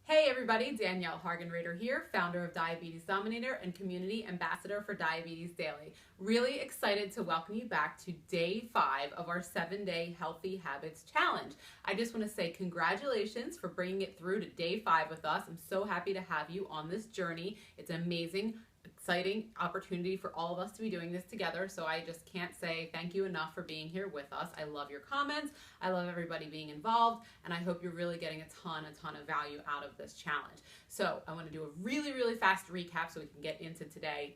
Hey everybody, Danielle Hargenrader here, founder of Diabetes Dominator and community ambassador for Diabetes Daily. Really excited to welcome you back to day 5 of our 7-day Healthy Habits Challenge. I just want to say congratulations for bringing it through to day 5 with us. I'm so happy to have you on this journey. It's an amazing, exciting opportunity for all of us to be doing this together, so I just can't say thank you enough for being here with us. I love your comments, I love everybody being involved, and I hope you're really getting a ton of value out of this challenge. So I want to do a really fast recap so we can get into today,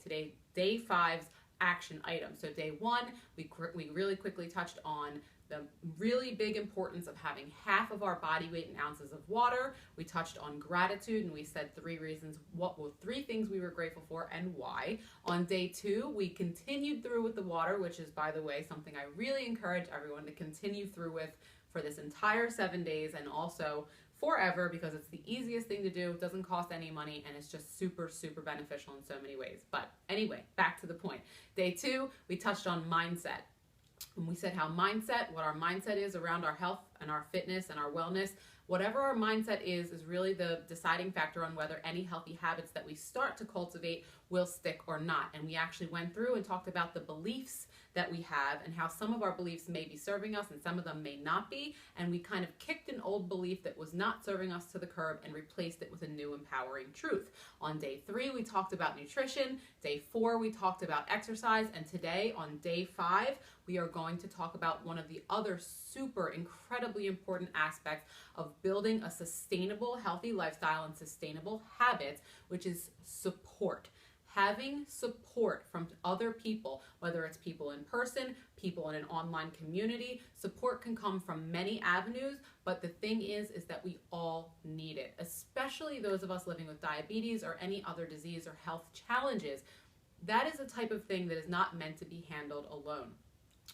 day 5's action items. So day 1, we really quickly touched on the really big importance of having half of our body weight in ounces of water. We touched on gratitude and we said 3 things we were grateful for and why. On day 2, we continued through with the water, which is, by the way, something I really encourage everyone to continue through with for this entire 7 days and also forever, because it's the easiest thing to do. It doesn't cost any money and it's just super beneficial in so many ways. But anyway, back to the point. Day 2, we touched on mindset. And we said what our mindset is around our health and our fitness and our wellness. Whatever our mindset is really the deciding factor on whether any healthy habits that we start to cultivate will stick or not. And we actually went through and talked about the beliefs that we have and how some of our beliefs may be serving us and some of them may not be. And we kind of kicked an old belief that was not serving us to the curb and replaced it with a new empowering truth. On day 3, we talked about nutrition. Day 4, we talked about exercise. And today, on day 5, we are going to talk about one of the other incredibly important aspects of building a sustainable, healthy lifestyle and sustainable habits, which is support. Having support from other people, whether it's people in person, people in an online community. Support can come from many avenues, but the thing is that we all need it, especially those of us living with diabetes or any other disease or health challenges. That is a type of thing that is not meant to be handled alone.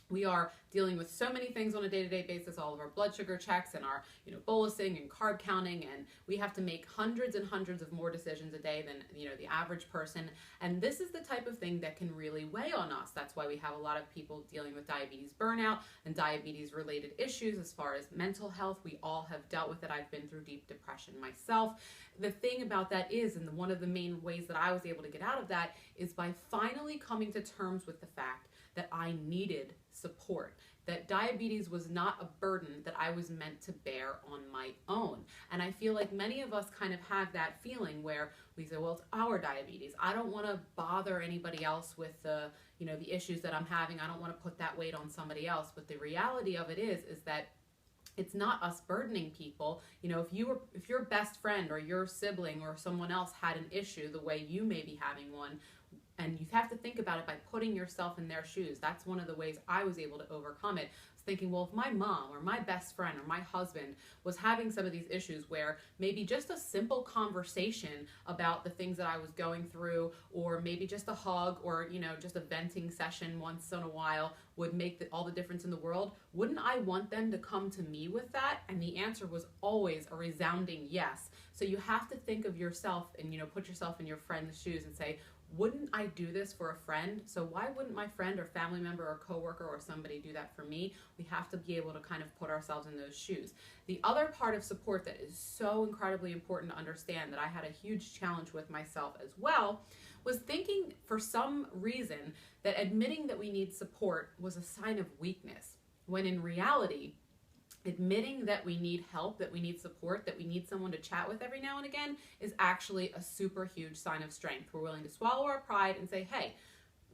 We are dealing with so many things on a day-to-day basis, all of our blood sugar checks and our bolusing and carb counting, and we have to make hundreds and hundreds of more decisions a day than the average person. And this is the type of thing that can really weigh on us. That's why we have a lot of people dealing with diabetes burnout and diabetes related issues as far as mental health. We all have dealt with it. I've been through deep depression myself. The thing about that is, and one of the main ways that I was able to get out of that is by finally coming to terms with the fact that I needed support, that diabetes was not a burden that I was meant to bear on my own. And I feel like many of us kind of have that feeling where we say, well, it's our diabetes. I don't want to bother anybody else with the issues that I'm having. I don't want to put that weight on somebody else. But the reality of it is that it's not us burdening people. If your best friend or your sibling or someone else had an issue the way you may be having one, and you have to think about it by putting yourself in their shoes. That's one of the ways I was able to overcome it. I was thinking, well, if my mom or my best friend or my husband was having some of these issues where maybe just a simple conversation about the things that I was going through, or maybe just a hug or just a venting session once in a while would make all the difference in the world, wouldn't I want them to come to me with that? And the answer was always a resounding yes. So you have to think of yourself and put yourself in your friend's shoes and say, wouldn't I do this for a friend? So why wouldn't my friend or family member or coworker or somebody do that for me? We have to be able to kind of put ourselves in those shoes. The other part of support that is so incredibly important to understand, that I had a huge challenge with myself as well, was thinking for some reason that admitting that we need support was a sign of weakness, when in reality, admitting that we need help, that we need support, that we need someone to chat with every now and again is actually a super huge sign of strength. We're willing to swallow our pride and say, hey,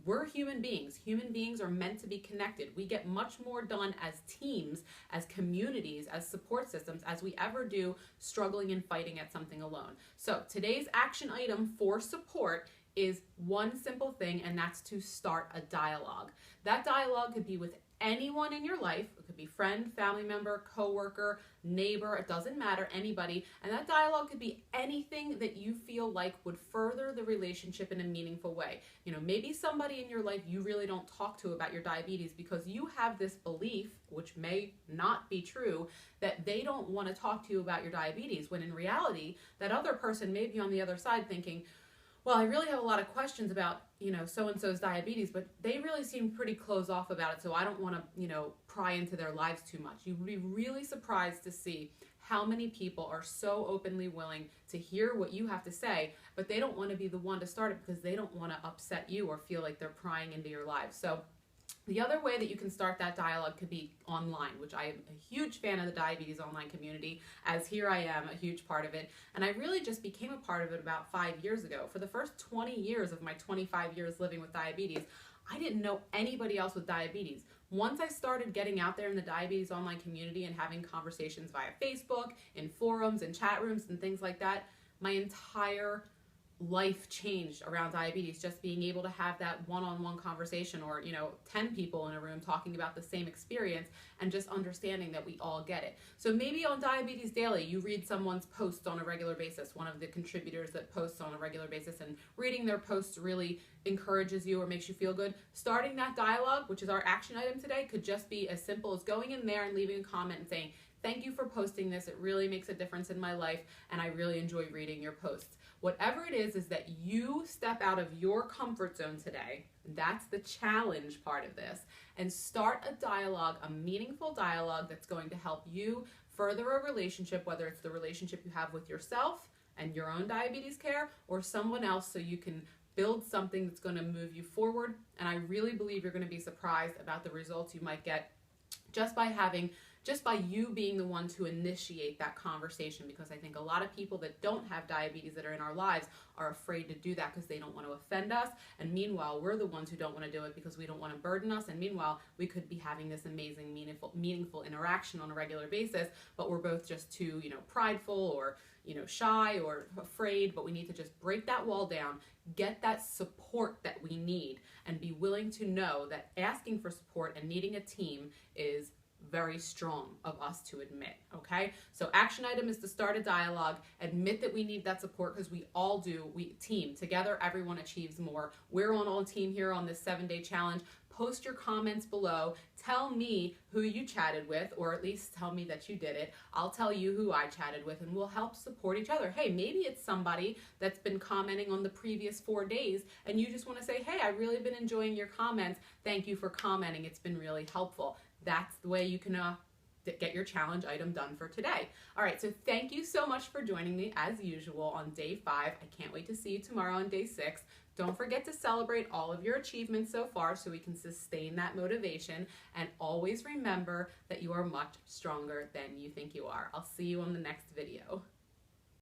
we're human beings. Human beings are meant to be connected. We get much more done as teams, as communities, as support systems, as we ever do struggling and fighting at something alone. So today's action item for support is one simple thing, and that's to start a dialogue. That dialogue could be with anyone in your life. It could be friend, family member, coworker, neighbor, it doesn't matter, anybody. And that dialogue could be anything that you feel like would further the relationship in a meaningful way. Maybe somebody in your life you really don't talk to about your diabetes because you have this belief, which may not be true, that they don't want to talk to you about your diabetes, when in reality, that other person may be on the other side thinking, well, I really have a lot of questions about, so-and-so's diabetes, but they really seem pretty closed off about it, so I don't want to, pry into their lives too much. You would be really surprised to see how many people are so openly willing to hear what you have to say, but they don't want to be the one to start it because they don't want to upset you or feel like they're prying into your lives. So the other way that you can start that dialogue could be online, which I am a huge fan of the diabetes online community, as here I am a huge part of it. And I really just became a part of it about 5 years ago. For the first 20 years of my 25 years living with diabetes, I didn't know anybody else with diabetes. Once I started getting out there in the diabetes online community and having conversations via Facebook, in forums and chat rooms and things like that, my entire life changed around diabetes. Just being able to have that one-on-one conversation, or 10 people in a room talking about the same experience, and just understanding that we all get it. So maybe on Diabetes Daily you read someone's post on a regular basis, one of the contributors that posts on a regular basis, and reading their posts really encourages you or makes you feel good. Starting that dialogue, which is our action item today, could just be as simple as going in there and leaving a comment and saying, "Thank you for posting this. It really makes a difference in my life, and I really enjoy reading your posts." Whatever it is that you step out of your comfort zone today. That's the challenge part of this. And start a dialogue, a meaningful dialogue that's going to help you further a relationship, whether it's the relationship you have with yourself and your own diabetes care, or someone else, so you can build something that's going to move you forward. And I really believe you're going to be surprised about the results you might get just by you being the one to initiate that conversation, because I think a lot of people that don't have diabetes that are in our lives are afraid to do that because they don't want to offend us. And meanwhile, we're the ones who don't want to do it because we don't want to burden us. And meanwhile, we could be having this amazing, meaningful interaction on a regular basis, but we're both just too, prideful or, shy or afraid. But we need to just break that wall down, get that support that we need, and be willing to know that asking for support and needing a team is very strong of us to admit, okay? So action item is to start a dialogue, admit that we need that support, because we all do. We team together, everyone achieves more. We're on all team here on this 7-day challenge. Post your comments below. Tell me who you chatted with, or at least tell me that you did it. I'll tell you who I chatted with, and we'll help support each other. Hey, maybe it's somebody that's been commenting on the previous 4 days, and you just want to say, "Hey, I've really been enjoying your comments. Thank you for commenting. It's been really helpful." That's the way you can get your challenge item done for today. All right, so thank you so much for joining me as usual on day 5. I can't wait to see you tomorrow on day 6. Don't forget to celebrate all of your achievements so far so we can sustain that motivation. And always remember that you are much stronger than you think you are. I'll see you on the next video.